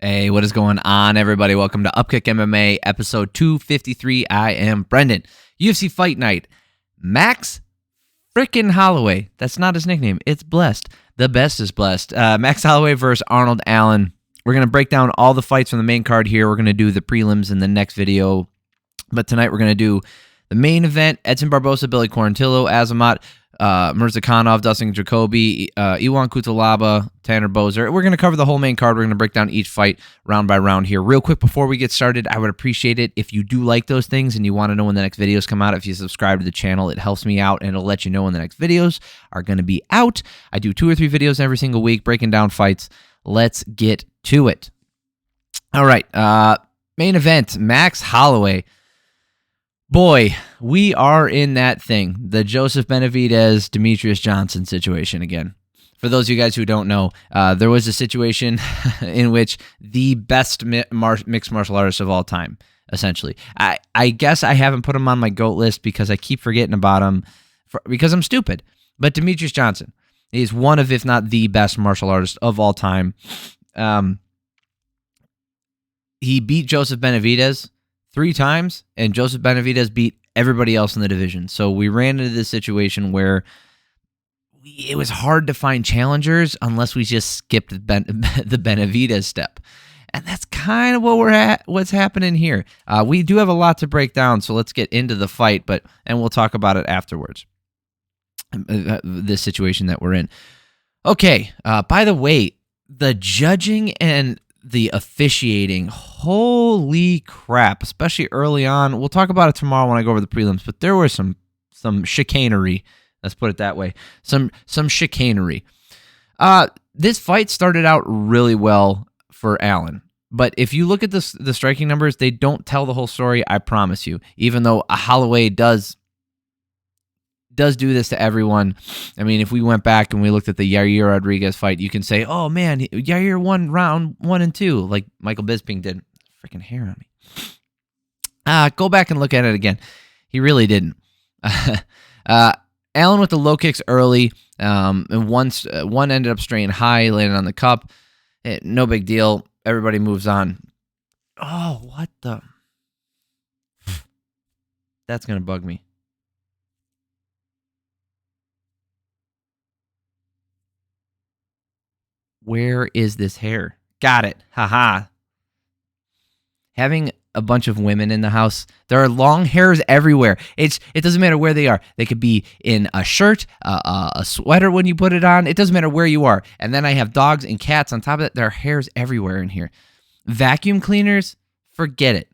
Hey, what is going on, everybody? Welcome to Upkick MMA, episode 253. I am Brendan. UFC Fight Night. Max frickin' Holloway. That's not his nickname. It's Blessed. The best is Blessed. Max Holloway versus Arnold Allen. We're going to break down all the fights from the main card here. We're going to do the prelims in the next video. But tonight we're going to do the main event. Edson, Barboza, Billy Quarantillo, Azamat, Murzakanov, Dustin, Jacoby, Iwan Cutelaba, Tanner Boser. We're going to cover the whole main card. We're going to break down each fight round by round here. Real quick, before we get started, I would appreciate it if you do like those things and you want to know when the next videos come out. If you subscribe to the channel, it helps me out and it'll let you know when the next videos are going to be out. I do 2 or 3 videos every single week breaking down fights. Let's get to it. All right, main event, Max Holloway. Boy, we are in that thing, the Joseph Benavidez, Demetrius Johnson situation again. For those of you guys who don't know, there was a situation in which the best mixed martial artist of all time, essentially. I guess I haven't put him on my GOAT list because I keep forgetting about him because I'm stupid. But Demetrius Johnson is one of, if not the best martial artist of all time. He beat Joseph Benavidez 3 times, and Joseph Benavidez beat everybody else in the division. So we ran into this situation where it was hard to find challengers unless we just skipped the Benavidez step. And that's kind of what's happening here. We do have a lot to break down, so let's get into the fight, and we'll talk about it afterwards, this situation that we're in. Okay, by the way, the judging and the officiating, holy crap, especially early on. We'll talk about it tomorrow when I go over the prelims, but there was some chicanery, let's put it that way, some chicanery. This fight started out really well for Allen, but if you look at the striking numbers, they don't tell the whole story, I promise you, even though Holloway does do this to everyone. I mean, if we went back and we looked at the Yair Rodriguez fight, you can say, oh man, Yair won round 1 and 2, like Michael Bisping did. Freaking hair on me. Go back and look at it again. He really didn't. Allen with the low kicks early, and one ended up straight and high, landed on the cup. No big deal. Everybody moves on. Oh, what the? That's going to bug me. Where is this hair? Got it. Haha. Having a bunch of women in the house, there are long hairs everywhere. It doesn't matter where they are. They could be in a shirt, a sweater when you put it on. It doesn't matter where you are. And then I have dogs and cats on top of it. There are hairs everywhere in here. Vacuum cleaners, forget it.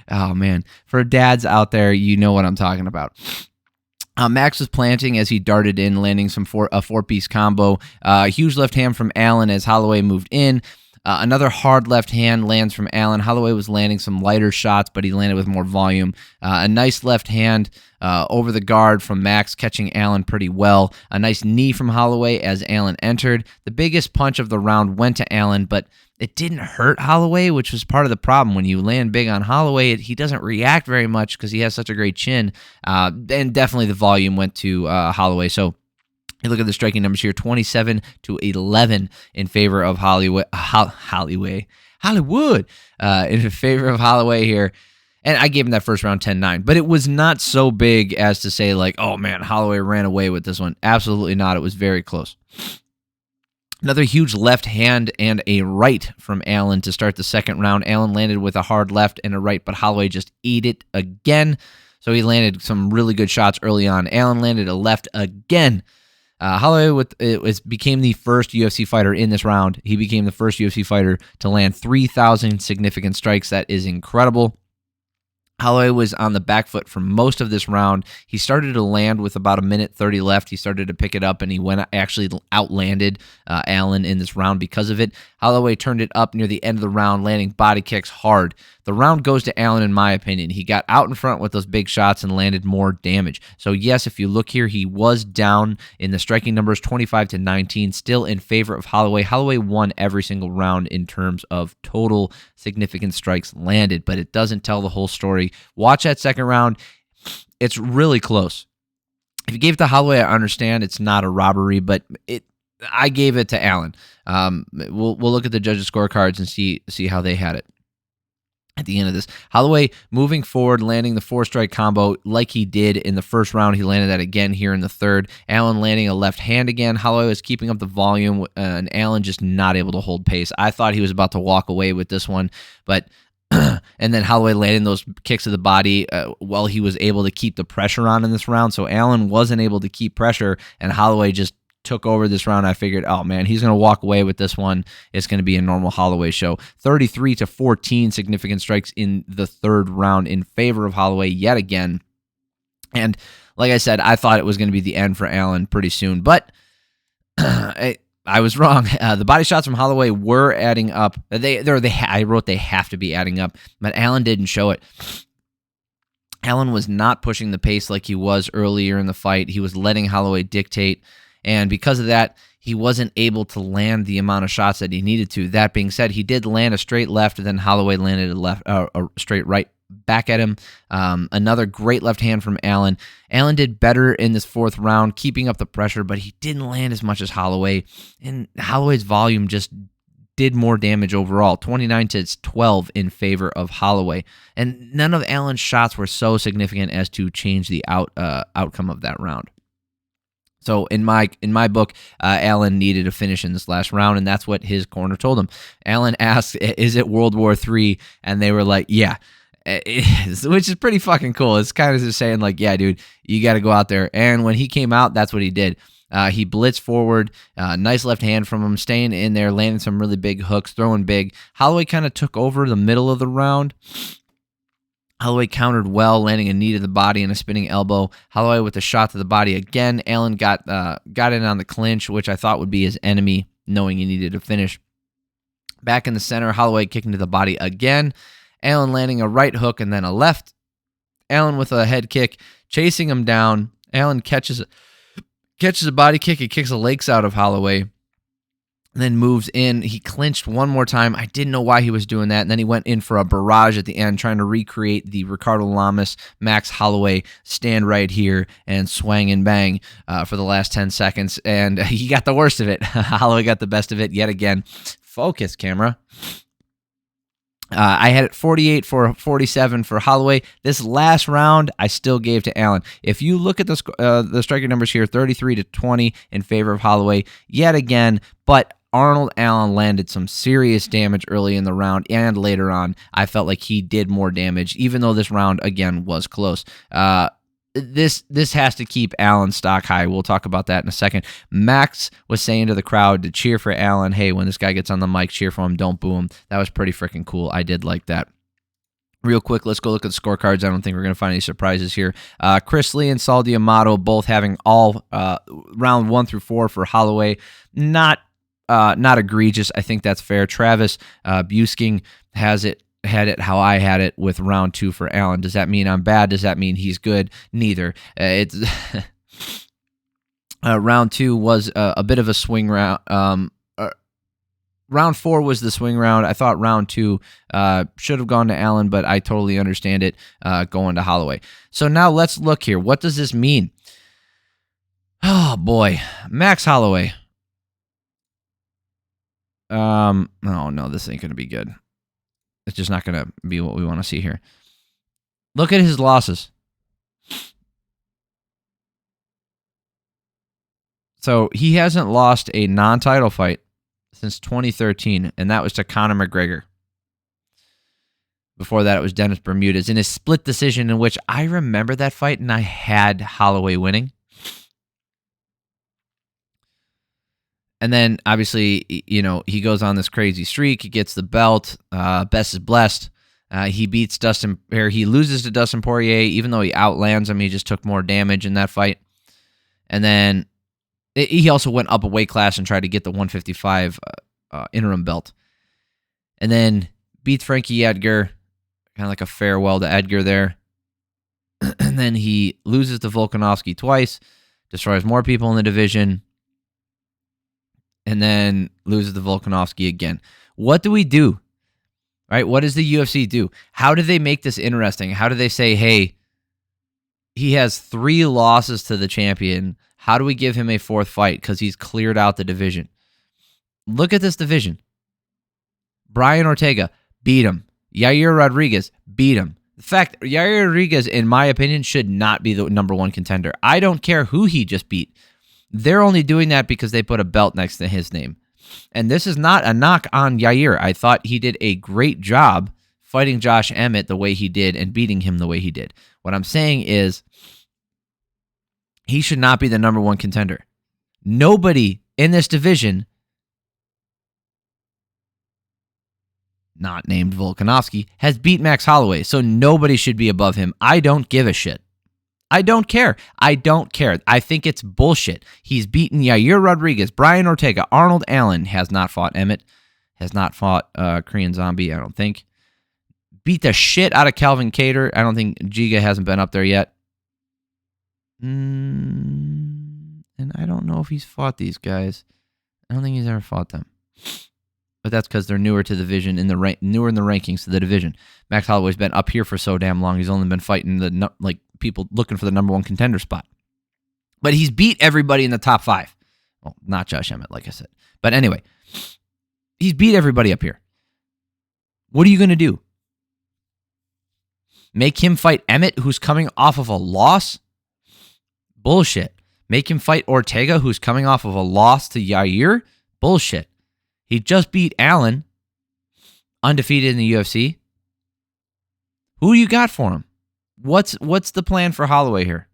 Oh, man. For dads out there, you know what I'm talking about. Max was planting as he darted in, landing a 4-piece combo. Huge left hand from Allen as Holloway moved in. Another hard left hand lands from Allen. Holloway was landing some lighter shots, but he landed with more volume. A nice left hand over the guard from Max, catching Allen pretty well. A nice knee from Holloway as Allen entered. The biggest punch of the round went to Allen, but it didn't hurt Holloway, which was part of the problem. When you land big on Holloway, he doesn't react very much because he has such a great chin. And definitely the volume went to Holloway. So you look at the striking numbers here, 27-11 in favor of Hollywood, in favor of Holloway here. And I gave him that first round 10-9, but it was not so big as to say like, oh man, Holloway ran away with this one. Absolutely not. It was very close. Another huge left hand and a right from Allen to start the second round. Allen landed with a hard left and a right, but Holloway just ate it again. So he landed some really good shots early on. Allen landed a left again. Holloway became the first UFC fighter in this round. He became the first UFC fighter to land 3,000 significant strikes. That is incredible. Holloway was on the back foot for most of this round. He started to land with about 1:30 left. He started to pick it up, and he actually outlanded Allen in this round because of it. Holloway turned it up near the end of the round, landing body kicks hard. The round goes to Allen, in my opinion. He got out in front with those big shots and landed more damage. So yes, if you look here, he was down in the striking numbers, 25-19, still in favor of Holloway. Holloway won every single round in terms of total significant strikes landed, but it doesn't tell the whole story. Watch that second round. It's really close. If you gave it to Holloway, I understand it's not a robbery, but I gave it to Allen. We'll look at the judges' scorecards and see how they had it at the end of this. Holloway moving forward, landing the 4-strike combo like he did in the first round. He landed that again here in the third. Allen landing a left hand again. Holloway was keeping up the volume, and Allen just not able to hold pace. I thought he was about to walk away with this one, but and then Holloway landing those kicks to the body while he was able to keep the pressure on in this round. So Allen wasn't able to keep pressure, and Holloway just took over this round. I figured, oh man, he's going to walk away with this one. It's going to be a normal Holloway show. 33-14 significant strikes in the third round in favor of Holloway yet again. And like I said, I thought it was going to be the end for Allen pretty soon, but I was wrong. The body shots from Holloway were adding up. I wrote they have to be adding up, but Allen didn't show it. Allen was not pushing the pace like he was earlier in the fight. He was letting Holloway dictate. And because of that, he wasn't able to land the amount of shots that he needed to. That being said, he did land a straight left, and then Holloway landed a straight right back at him. Another great left hand from Allen. Allen did better in this fourth round, keeping up the pressure, but he didn't land as much as Holloway. And Holloway's volume just did more damage overall, 29-12 in favor of Holloway. And none of Allen's shots were so significant as to change the outcome of that round. So in my book, Allen needed a finish in this last round, and that's what his corner told him. Allen asked, "Is it World War III?" And they were like, "Yeah," which is pretty fucking cool. It's kind of just saying like, "Yeah, dude, you got to go out there." And when he came out, that's what he did. He blitzed forward, nice left hand from him, staying in there, landing some really big hooks, throwing big. Holloway kind of took over the middle of the round. Holloway countered well, landing a knee to the body and a spinning elbow. Holloway with a shot to the body again. Allen got in on the clinch, which I thought would be his enemy, knowing he needed to finish. Back in the center, Holloway kicking to the body again. Allen landing a right hook and then a left. Allen with a head kick, chasing him down. Allen catches a body kick. He kicks the legs out of Holloway. And then moves in. He clinched one more time. I didn't know why he was doing that. And then he went in for a barrage at the end, trying to recreate the Ricardo Lamas, Max Holloway stand right here and swang and bang for the last 10 seconds. And he got the worst of it. Holloway got the best of it yet again. Focus, camera. I had it 48-47 for Holloway. This last round, I still gave to Allen. If you look at the striker numbers here, 33-20 in favor of Holloway yet again, but Arnold Allen landed some serious damage early in the round and later on. I felt like he did more damage, even though this round, again, was close. This has to keep Allen's stock high. We'll talk about that in a second. Max was saying to the crowd to cheer for Allen. Hey, when this guy gets on the mic, cheer for him, don't boo him. That was pretty freaking cool. I did like that. Real quick, let's go look at the scorecards. I don't think we're going to find any surprises here. Chris Lee and Saul D'Amato both having all round 1 through 4 for Holloway. Not egregious. I think that's fair. Travis Busking had it how I had it with round 2 for Allen. Does that mean I'm bad? Does that mean he's good? Neither. It's round 2 was a bit of a swing round. Round 4 was the swing round. I thought round 2 should have gone to Allen, but I totally understand it going to Holloway. So now let's look here. What does this mean? Oh boy, Max Holloway. Oh no, this ain't gonna be good. It's just not gonna be what we want to see here. Look at his losses. So he hasn't lost a non-title fight since 2013, and that was to Conor McGregor. Before that, it was Dennis Bermudez in a split decision in which I remember that fight, and I had Holloway winning. And then, obviously, he goes on this crazy streak. He gets the belt. Best is blessed. He beats he loses to Dustin Poirier, even though he outlands him. He just took more damage in that fight. And then he also went up a weight class and tried to get the 155 interim belt. And then beats Frankie Edgar, kind of like a farewell to Edgar there. And then he loses to Volkanovski twice, destroys more people in the division, and then loses to Volkanovski again. What do we do? Right? What does the UFC do? How do they make this interesting? How do they say, hey, he has 3 losses to the champion. How do we give him a fourth fight? Because he's cleared out the division. Look at this division. Brian Ortega, beat him. Yair Rodriguez, beat him. The fact, Yair Rodriguez, in my opinion, should not be the number one contender. I don't care who he just beat. They're only doing that because they put a belt next to his name. And this is not a knock on Yair. I thought he did a great job fighting Josh Emmett the way he did and beating him the way he did. What I'm saying is he should not be the number one contender. Nobody in this division, not named Volkanovski, has beat Max Holloway, so nobody should be above him. I don't give a shit. I don't care. I don't care. I think it's bullshit. He's beaten Yair Rodriguez, Brian Ortega, Arnold Allen, has not fought Emmett, has not fought Korean Zombie, I don't think. Beat the shit out of Calvin Kattar. I don't think Giga hasn't been up there yet. And I don't know if he's fought these guys. I don't think he's ever fought them. But that's because they're newer to the division, newer in the rankings to the division. Max Holloway's been up here for so damn long. He's only been fighting the people looking for the number one contender spot. But he's beat everybody in the top 5. Well, not Josh Emmett, like I said. But anyway, he's beat everybody up here. What are you going to do? Make him fight Emmett, who's coming off of a loss? Bullshit. Make him fight Ortega, who's coming off of a loss to Yair? Bullshit. He just beat Allen, undefeated in the UFC. Who do you got for him? What's the plan for Holloway here?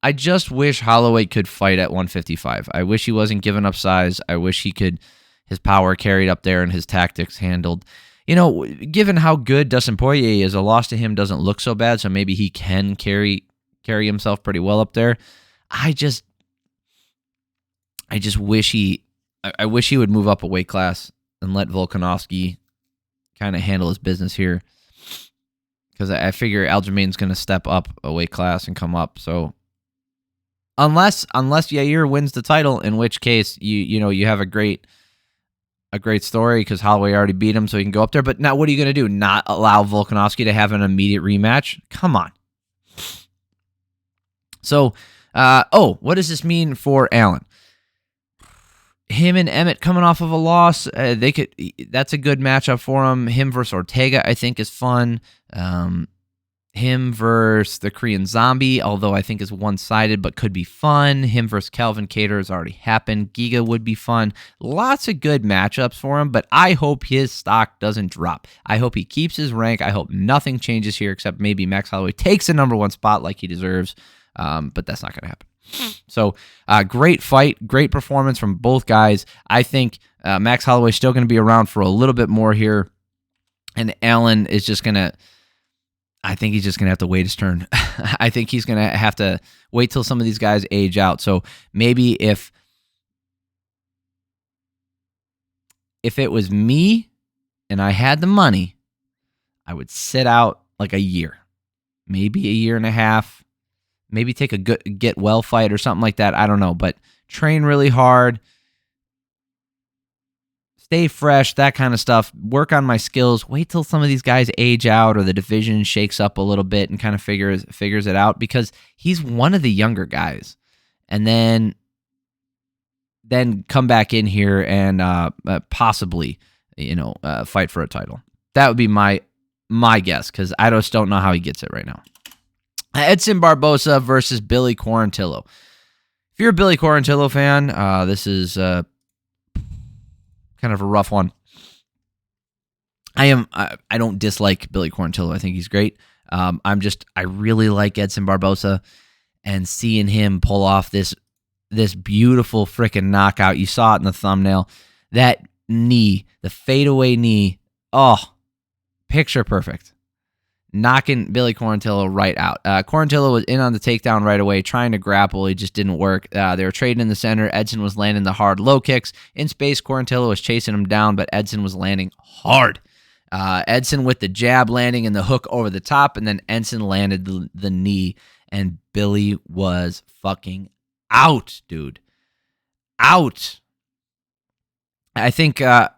I just wish Holloway could fight at 155. I wish he wasn't giving up size. I wish he could, his power carried up there and his tactics handled. You know, given how good Dustin Poirier is, a loss to him doesn't look so bad, so maybe he can carry himself pretty well up there. I just wish I wish he would move up a weight class and let Volkanovski kind of handle his business here. Because I figure Aljamain's going to step up a weight class and come up. So unless Yair wins the title, in which case you have a great story because Holloway already beat him, so he can go up there. But now what are you going to do? Not allow Volkanovski to have an immediate rematch? Come on. So, what does this mean for Allen? Him and Emmett coming off of a loss, that's a good matchup for him. Him versus Ortega, I think, is fun. Him versus the Korean Zombie, although I think is one-sided, but could be fun. Him versus Calvin Kattar has already happened. Giga would be fun. Lots of good matchups for him, but I hope his stock doesn't drop. I hope he keeps his rank. I hope nothing changes here except maybe Max Holloway takes the number one spot like he deserves, but that's not going to happen. So, great fight, great performance from both guys. I think Max Holloway's still going to be around for a little bit more here, and Allen is just going to, I think he's just going to have to wait his turn. I think he's going to have to wait till some of these guys age out. So maybe if it was me and I had the money, I would sit out like a year, maybe a year and a half, maybe take a good get well fight or something like that. I don't know, but train really hard, stay fresh, that kind of stuff, work on my skills, wait till some of these guys age out or the division shakes up a little bit and kind of figures it out, because he's one of the younger guys. And then come back in here and possibly, fight for a title. That would be my guess, because I just don't know how he gets it right now. Edson Barboza versus Billy Quarantillo. If you're a Billy Quarantillo fan, this is kind of a rough one. I don't dislike Billy Quarantillo. I think he's great. I really like Edson Barboza, and seeing him pull off this beautiful freaking knockout. You saw it in the thumbnail. That knee, the fadeaway knee. Oh, picture perfect. Knocking Billy Quarantillo right out. Quarantillo was in on the takedown right away, trying to grapple. It just didn't work. They were trading in the center. Edson was landing the hard low kicks. In space, Quarantillo was chasing him down, but Edson was landing hard. Edson with the jab landing and the hook over the top, and then Edson landed the knee, and Billy was fucking out, dude. Out. I think, fuck.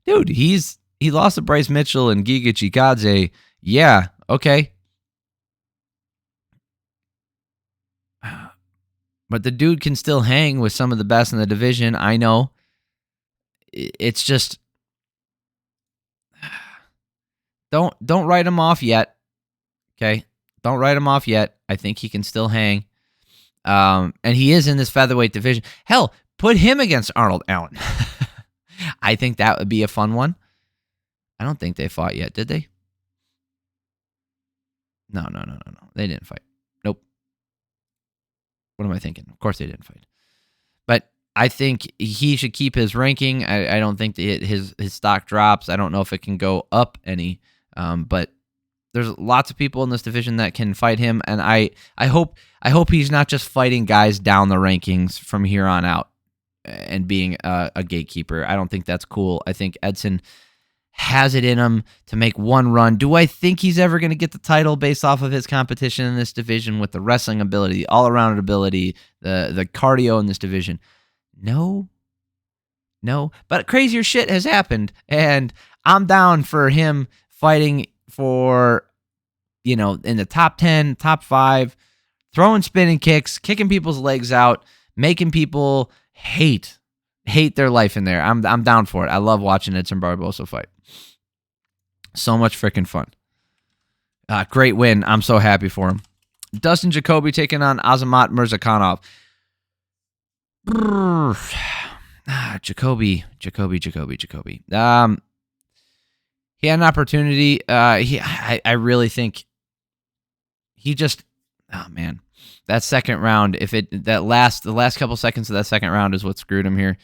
Dude, he lost to Bryce Mitchell and Giga Chikadze. Yeah, okay. But the dude can still hang with some of the best in the division. I know. It's just don't write him off yet. Okay? Don't write him off yet. I think he can still hang. And he is in this featherweight division. Hell, put him against Arnold Allen. I think that would be a fun one. I don't think they fought yet, did they? No. They didn't fight. Nope. What am I thinking? Of course they didn't fight. But I think he should keep his ranking. I don't think that his stock drops. I don't know if it can go up any. But there's lots of people in this division that can fight him, and I hope he's not just fighting guys down the rankings from here on out and being a gatekeeper. I don't think that's cool. I think Edson has it in him to make one run. Do I think he's ever going to get the title based off of his competition in this division with the wrestling ability, the all-around ability, the cardio in this division? No. But crazier shit has happened, and I'm down for him fighting for, in the top 10, top 5, throwing spinning kicks, kicking people's legs out, making people hate their life in there. I'm down for it. I love watching Edson Barboza fight. So much freaking fun. Great win. I'm so happy for him. Dustin Jacoby taking on Azamat Murzakanov. Jacoby. He had an opportunity. I really think he just, oh man, that second round. The last couple seconds of that second round is what screwed him here.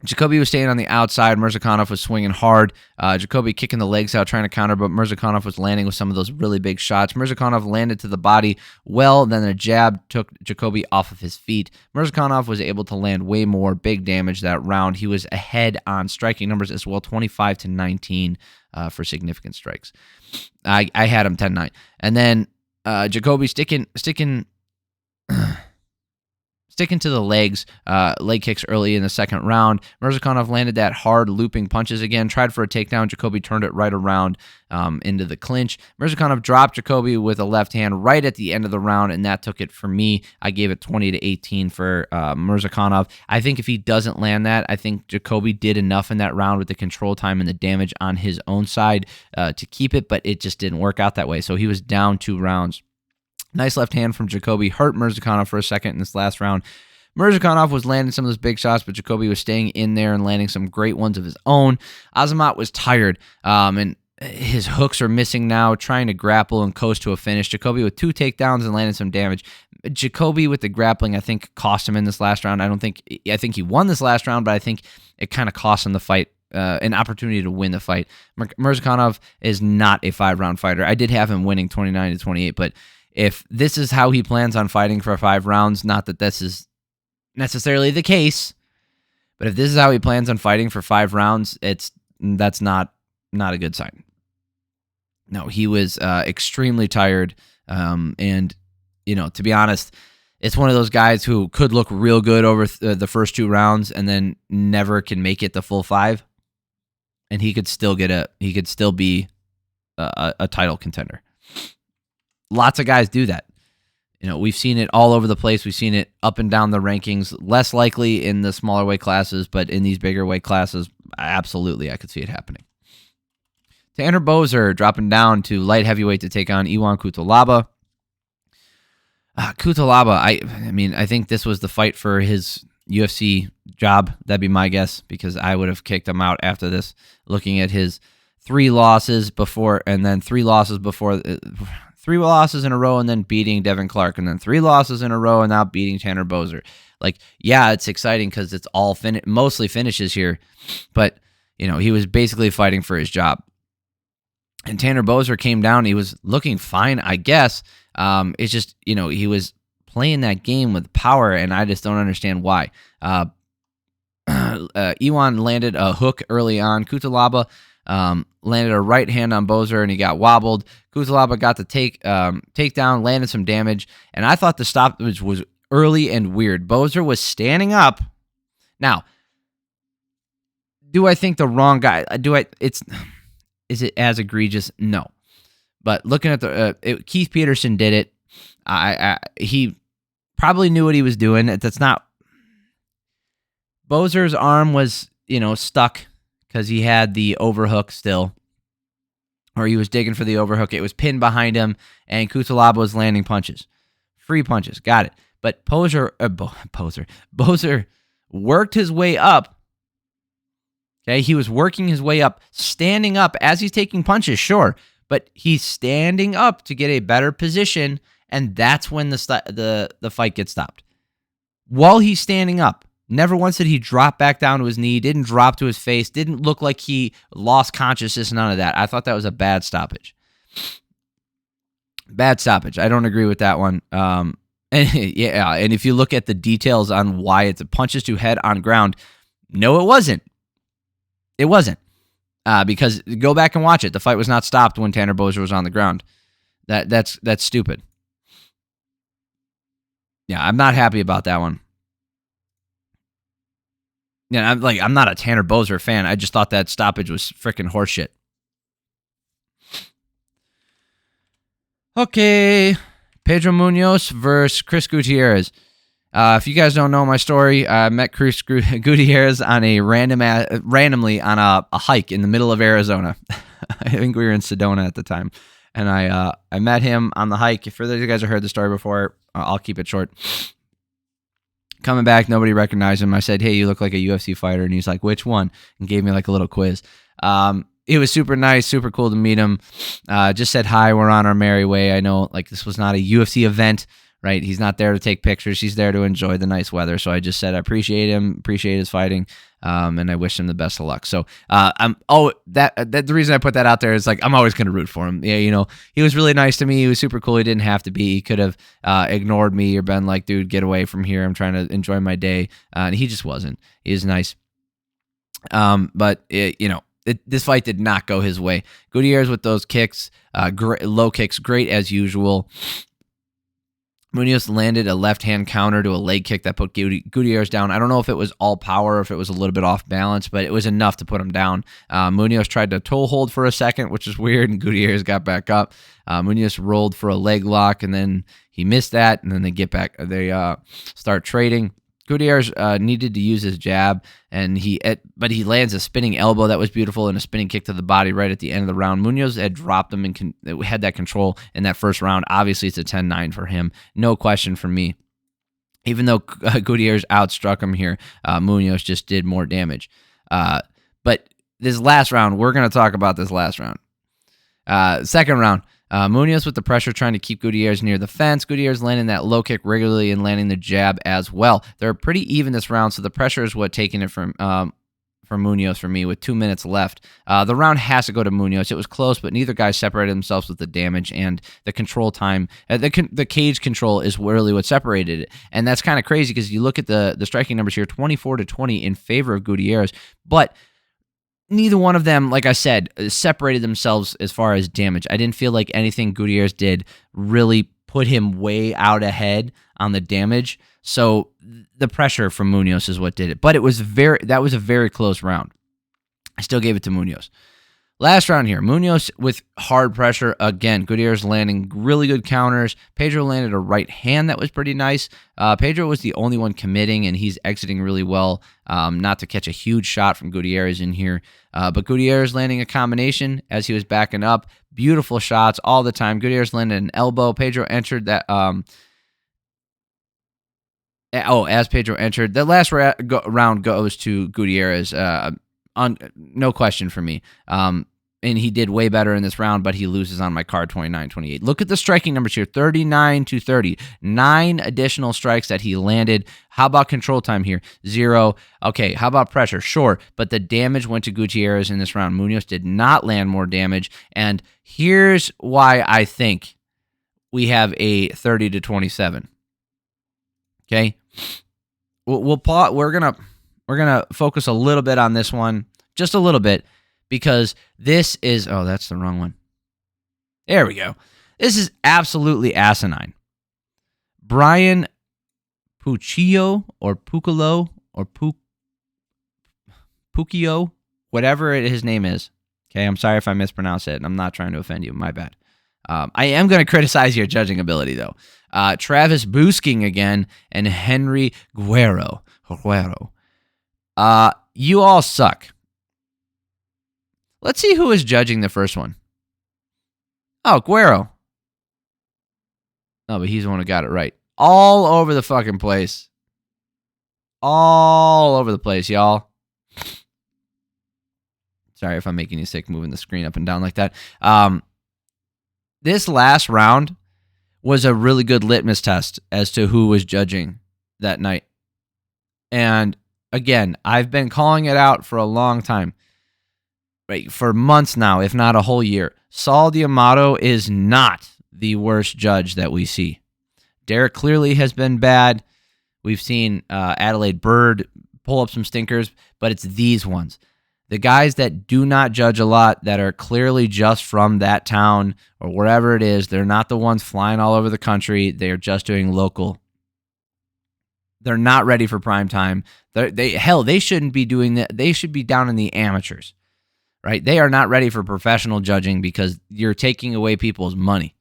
Jacoby was staying on the outside. Murzakanov was swinging hard. Jacoby kicking the legs out, trying to counter, but Murzakanov was landing with some of those really big shots. Murzakanov landed to the body well, then a jab took Jacoby off of his feet. Murzakanov was able to land way more big damage that round. He was ahead on striking numbers as well, 25-19 for significant strikes. I had him 10-9. And then Jacoby sticking to the legs, leg kicks early in the second round. Murzakanov landed that hard looping punches again, tried for a takedown. Jacoby turned it right around into the clinch. Murzakanov dropped Jacoby with a left hand right at the end of the round, and that took it for me. I gave it 20-18 for Murzakanov. I think if he doesn't land that, I think Jacoby did enough in that round with the control time and the damage on his own side to keep it, but it just didn't work out that way. So he was down 2 rounds. Nice left hand from Jacoby. Hurt Murzakanov for a second in this last round. Murzakanov was landing some of those big shots, but Jacoby was staying in there and landing some great ones of his own. Azamat was tired, and his hooks are missing now, trying to grapple and coast to a finish. Jacoby with 2 takedowns and landing some damage. Jacoby with the grappling, I think, cost him in this last round. I think he won this last round, but I think it kind of cost him the fight. An opportunity to win the fight. Murzakanov is not a 5-round fighter. I did have him winning 29-28, but if this is how he plans on fighting for 5 rounds, not that this is necessarily the case, but if this is how he plans on fighting for 5 rounds, that's not a good sign. No, he was extremely tired, and to be honest, it's one of those guys who could look real good over the first 2 rounds and then never can make it the full 5, and he could still be a title contender. Lots of guys do that. We've seen it all over the place. We've seen it up and down the rankings. Less likely in the smaller weight classes, but in these bigger weight classes, absolutely, I could see it happening. Tanner Boser dropping down to light heavyweight to take on Iwan Cutelaba. Cutelaba, I think this was the fight for his UFC job. That'd be my guess, because I would have kicked him out after this. Looking at his 3 losses before, and then 3 losses before. 3 losses in a row and then beating Devin Clark, and then 3 losses in a row and now beating Tanner Boser. It's exciting because it's all mostly finishes here, but he was basically fighting for his job. And Tanner Boser came down. He was looking fine, I guess. It's just he was playing that game with power, and I just don't understand why. Iwan landed a hook early on. Cutelaba landed a right hand on Boser, and he got wobbled. Cutelaba got the takedown, landed some damage, and I thought the stoppage was early and weird. Boser was standing up. Now, do I think the wrong guy? Is it as egregious? No. But looking at Keith Peterson did it. He probably knew what he was doing. That's not... Boser's arm was, stuck because he had the overhook still, or he was digging for the overhook. It was pinned behind him, and Cutelaba was landing punches. Free punches. Got it. But Boser worked his way up. Okay, he was working his way up, standing up as he's taking punches, sure, but he's standing up to get a better position, and that's when the fight gets stopped. While he's standing up, never once did he drop back down to his knee, didn't drop to his face, didn't look like he lost consciousness, none of that. I thought that was a bad stoppage. Bad stoppage. I don't agree with that one. And if you look at the details on why it's a punches to head on ground, no, it wasn't. It wasn't. Because go back and watch it. The fight was not stopped when Tanner Boser was on the ground. That's stupid. Yeah, I'm not happy about that one. Yeah, I'm not a Tanner Boser fan. I just thought that stoppage was freaking horseshit. Okay, Pedro Munhoz versus Chris Gutierrez. If you guys don't know my story, I met Chris Gutierrez on randomly on a hike in the middle of Arizona. I think we were in Sedona at the time, and I met him on the hike. If you guys have heard the story before, I'll keep it short. Coming back, nobody recognized him. I said, "Hey, you look like a UFC fighter," and he's like, "Which one?" And gave me like a little quiz. It was super nice, super cool to meet him. Just said hi. We're on our merry way. I know, like, this was not a UFC event, right? He's not there to take pictures. He's there to enjoy the nice weather. So I just said I appreciate him, appreciate his fighting, and I wish him the best of luck. So the reason I put that out there is, like, I'm always going to root for him. Yeah, he was really nice to me. He was super cool. He didn't have to be. He could have ignored me or been like, "Dude, get away from here. I'm trying to enjoy my day." And he just wasn't. He was nice. This fight did not go his way. Gutierrez with those kicks, low kicks, great as usual. Munhoz landed a left-hand counter to a leg kick that put Gutierrez down. I don't know if it was all power or if it was a little bit off balance, but it was enough to put him down. Munhoz tried to toe hold for a second, which is weird, and Gutierrez got back up. Munhoz rolled for a leg lock, and then he missed that, and then they get back. They start trading. Gutierrez needed to use his jab, but he lands a spinning elbow that was beautiful and a spinning kick to the body right at the end of the round. Munhoz had dropped him and had that control in that first round. Obviously, it's a 10-9 for him. No question for me. Even though Gutierrez outstruck him here, Munhoz just did more damage. But this last round, we're going to talk about this last round. Second round. Munhoz with the pressure trying to keep Gutierrez near the fence. Gutierrez landing that low kick regularly and landing the jab as well. They're pretty even this round, so the pressure is what taking it from Munhoz for me with 2 minutes left. The round has to go to Munhoz. It was close, but neither guy separated themselves with the damage and the control time. The cage control is really what separated it, and that's kind of crazy because you look at the striking numbers here, 24-20 in favor of Gutierrez, but neither one of them, like I said, separated themselves as far as damage. I didn't feel like anything Gutierrez did really put him way out ahead on the damage. So the pressure from Munhoz is what did it. But that was a very close round. I still gave it to Munhoz. Last round here, Munhoz with hard pressure again. Gutierrez landing really good counters. Pedro landed a right hand that was pretty nice. Pedro was the only one committing, and he's exiting really well, not to catch a huge shot from Gutierrez in here. But Gutierrez landing a combination as he was backing up. Beautiful shots all the time. Gutierrez landed an elbow. Pedro entered that. As Pedro entered, the last round goes to Gutierrez. No question for me. And he did way better in this round, but he loses on my card 29-28. Look at the striking numbers here, 39-30. 9 additional strikes that he landed. How about control time here? 0. Okay, how about pressure? Sure, but the damage went to Gutierrez in this round. Munhoz did not land more damage, and here's why I think we have a 30-27. Okay? We'll pause. We're gonna focus a little bit on this one, just a little bit, because this is... Oh, that's the wrong one. There we go. This is absolutely asinine. Brian Puccio or Pucolo or Puccio, whatever his name is. Okay, I'm sorry if I mispronounce it, and I'm not trying to offend you. My bad. I am going to criticize your judging ability, though. Travis Boosking again and Henry Guerrero. You all suck. Let's see who is judging the first one. Oh, Guerrero. No, but he's the one who got it right. All over the fucking place. All over the place, y'all. Sorry if I'm making you sick moving the screen up and down like that. This last round was a really good litmus test as to who was judging that night. And again, I've been calling it out for a long time. Right, for months now, if not a whole year. Saul D'Amato is not the worst judge that we see. Derek clearly has been bad. We've seen Adelaide Bird pull up some stinkers, but it's these ones. The guys that do not judge a lot, that are clearly just from that town or wherever it is, they're not the ones flying all over the country. They're just doing local. They're not ready for prime time. They shouldn't be doing that. They should be down in the amateurs, right? They are not ready for professional judging because you're taking away people's money.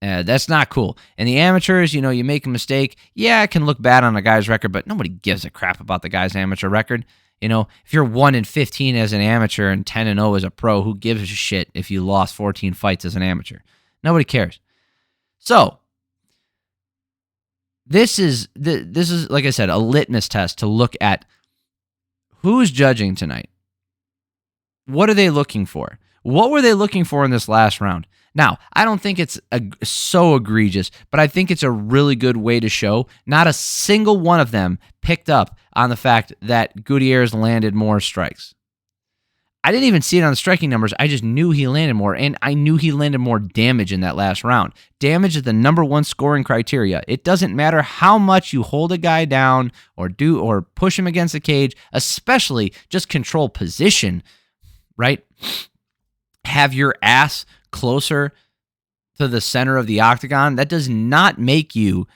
That's not cool. And the amateurs, you make a mistake. Yeah, it can look bad on a guy's record, but nobody gives a crap about the guy's amateur record. If you're 1-15 as an amateur and 10-0 as a pro, who gives a shit if you lost 14 fights as an amateur? Nobody cares. So, this is like I said, a litmus test to look at who's judging tonight. What are they looking for? What were they looking for in this last round? Now, I don't think it's so egregious, but I think it's a really good way to show not a single one of them picked up on the fact that Gutierrez landed more strikes. I didn't even see it on the striking numbers. I just knew he landed more, and I knew he landed more damage in that last round. Damage is the number one scoring criteria. It doesn't matter how much you hold a guy down or push him against the cage, especially just control position, right? Have your ass closer to the center of the octagon. That does not make you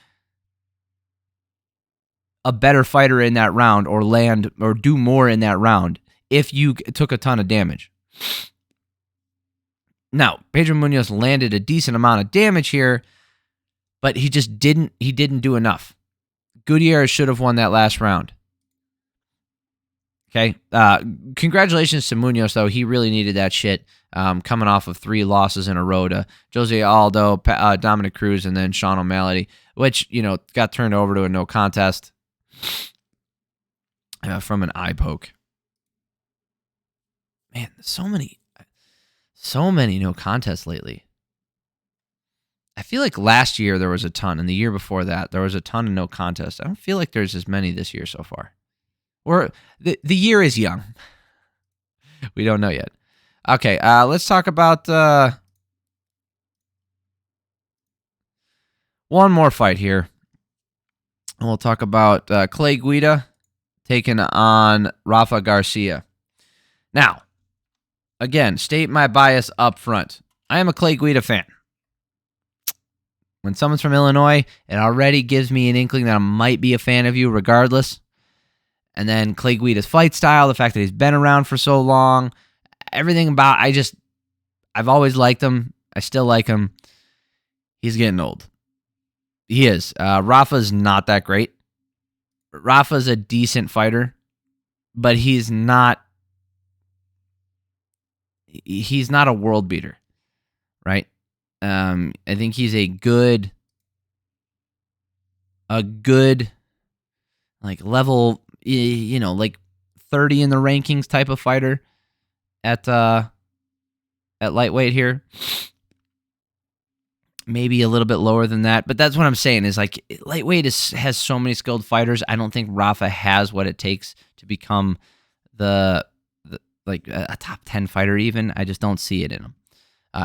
a better fighter in that round or land or do more in that round if you took a ton of damage. Now, Pedro Munhoz landed a decent amount of damage here, but he didn't do enough. Gutierrez should have won that last round. Okay. Congratulations to Munhoz, though. He really needed that shit. Coming off of 3 losses in a row to Jose Aldo, Dominic Cruz, and then Sean O'Malley, which, got turned over to a no contest from an eye poke. Man, so many no contests lately. I feel like last year there was a ton, and the year before that there was a ton of no contests. I don't feel like there's as many this year so far. Or the year is young. We don't know yet. Okay, let's talk about one more fight here. And we'll talk about Clay Guida taking on Rafa Garcia. Now, again, state my bias up front. I am a Clay Guida fan. When someone's from Illinois, it already gives me an inkling that I might be a fan of you regardless. And then Clay Guida's fight style, the fact that he's been around for so long, everything about, I've always liked him. I still like him. He's getting old. He is. Rafa's not that great. Rafa's a decent fighter, but he's not a world beater, right? I think he's a good like level, like 30 in the rankings type of fighter at lightweight here. Maybe a little bit lower than that, but that's what I'm saying is like lightweight has so many skilled fighters. I don't think Rafa has what it takes to become the like a top 10 fighter even. I just don't see it in him.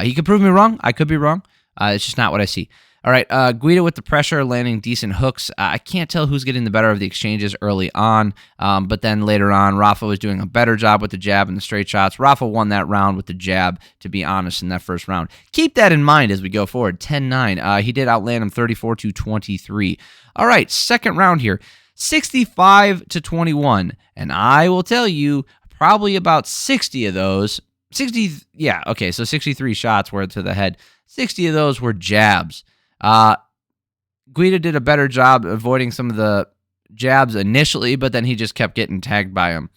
He could prove me wrong. I could be wrong. It's just not what I see. All right, Guida with the pressure, landing decent hooks. I can't tell who's getting the better of the exchanges early on, but then later on, Rafa was doing a better job with the jab and the straight shots. Rafa won that round with the jab, to be honest, in that first round. Keep that in mind as we go forward. 10-9. He did outland him 34-23. All right, second round here, 65-21. And I will tell you, probably about 60 of those, 60, yeah, okay, so 63 shots were to the head. 60 of those were jabs. Guida did a better job avoiding some of the jabs initially, but then he just kept getting tagged by him.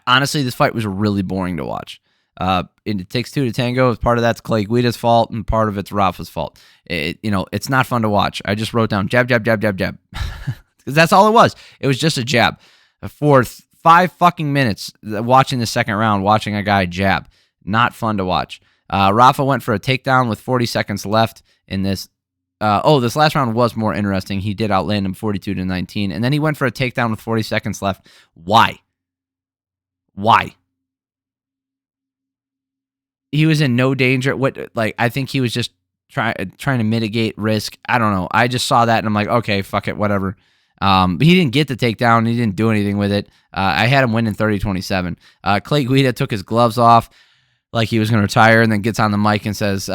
Honestly, this fight was really boring to watch. It takes two to tango. Part of that's Clay Guida's fault, and part of it's Rafa's fault. It's not fun to watch. I just wrote down jab, jab, jab, jab, jab. Because that's all it was. It was just a jab. For 5 fucking minutes, watching the second round, watching a guy jab. Not fun to watch. Rafa went for a takedown with 40 seconds left in this. This last round was more interesting. He did outland him 42-19, and then he went for a takedown with 40 seconds left. Why? He was in no danger. I think he was just trying to mitigate risk. I don't know. I just saw that and I'm like, okay, fuck it, whatever. But he didn't get the takedown. He didn't do anything with it. I had him winning 30-27. Clay Guida took his gloves off like he was going to retire, and then gets on the mic and says,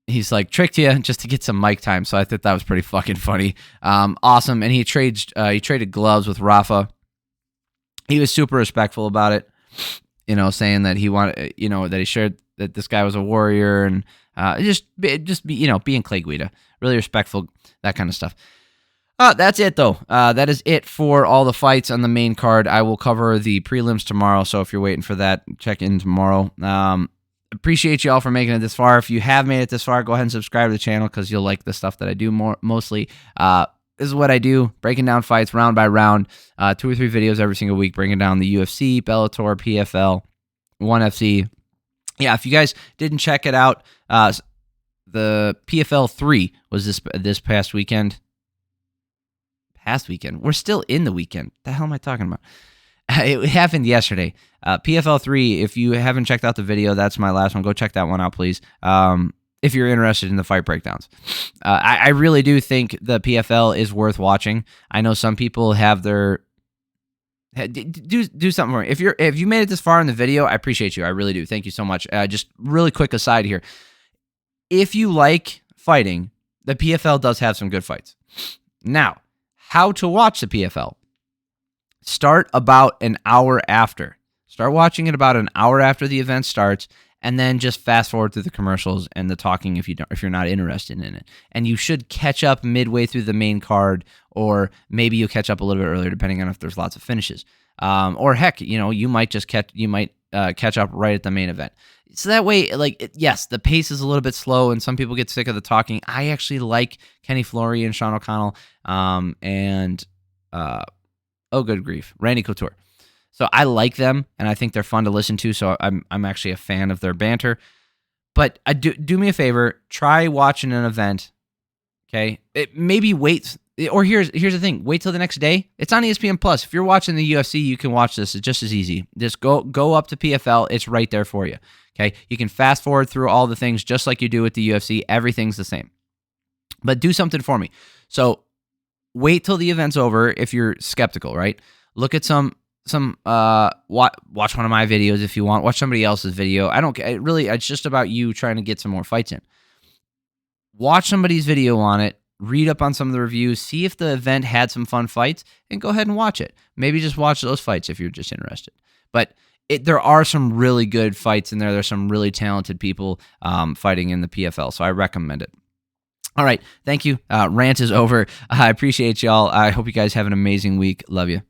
he's like, tricked you just to get some mic time. So I thought that was pretty fucking funny. Awesome. And he traded gloves with Rafa. He was super respectful about it, saying that he wanted, that he shared that this guy was a warrior, and being Clay Guida, really respectful, that kind of stuff. That's it though. That is it for all the fights on the main card. I will cover the prelims tomorrow, so if you're waiting for that, check in tomorrow. Appreciate you all for making it this far. If you have made it this far, go ahead and subscribe to the channel because you'll like the stuff that I do mostly. This is what I do, breaking down fights round by round, 2 or 3 videos every single week, breaking down the UFC, Bellator, PFL, 1FC. Yeah, if you guys didn't check it out, the PFL 3 was this past weekend. We're still in the weekend. The hell am I talking about? It happened yesterday. PFL 3, if you haven't checked out the video, that's my last one. Go check that one out, please. If you're interested in the fight breakdowns. I really do think the PFL is worth watching. I know some people have their... Do something for me. If you made it this far in the video, I appreciate you. I really do. Thank you so much. Just really quick aside here. If you like fighting, the PFL does have some good fights. Now, how to watch the PFL. Start about an hour after. Start watching it about an hour after the event starts, and then just fast forward through the commercials and the talking if you're not interested in it. And you should catch up midway through the main card, or maybe you'll catch up a little bit earlier, depending on if there's lots of finishes. Or heck, you might catch up right at the main event. So that way, yes, the pace is a little bit slow, and some people get sick of the talking. I actually like Kenny Flory and Sean O'Connell, good grief, Randy Couture. So I like them, and I think they're fun to listen to. So I'm actually a fan of their banter. But do me a favor, try watching an event. Okay, maybe wait. Or here's the thing: wait till the next day. It's on ESPN Plus. If you're watching the UFC, you can watch this. It's just as easy. Just go up to PFL. It's right there for you. Okay, you can fast forward through all the things just like you do with the UFC. Everything's the same. But do something for me. So wait till the event's over if you're skeptical. Right? Look at watch one of my videos if you want. Watch somebody else's video. I don't care. It's just about you trying to get some more fights in. Watch somebody's video on it. Read up on some of the reviews. See if the event had some fun fights, and go ahead and watch it. Maybe just watch those fights if you're just interested. But there are some really good fights in there. There's some really talented people fighting in the PFL, so I recommend it. All right. Thank you. Rant is over. I appreciate y'all. I hope you guys have an amazing week. Love you.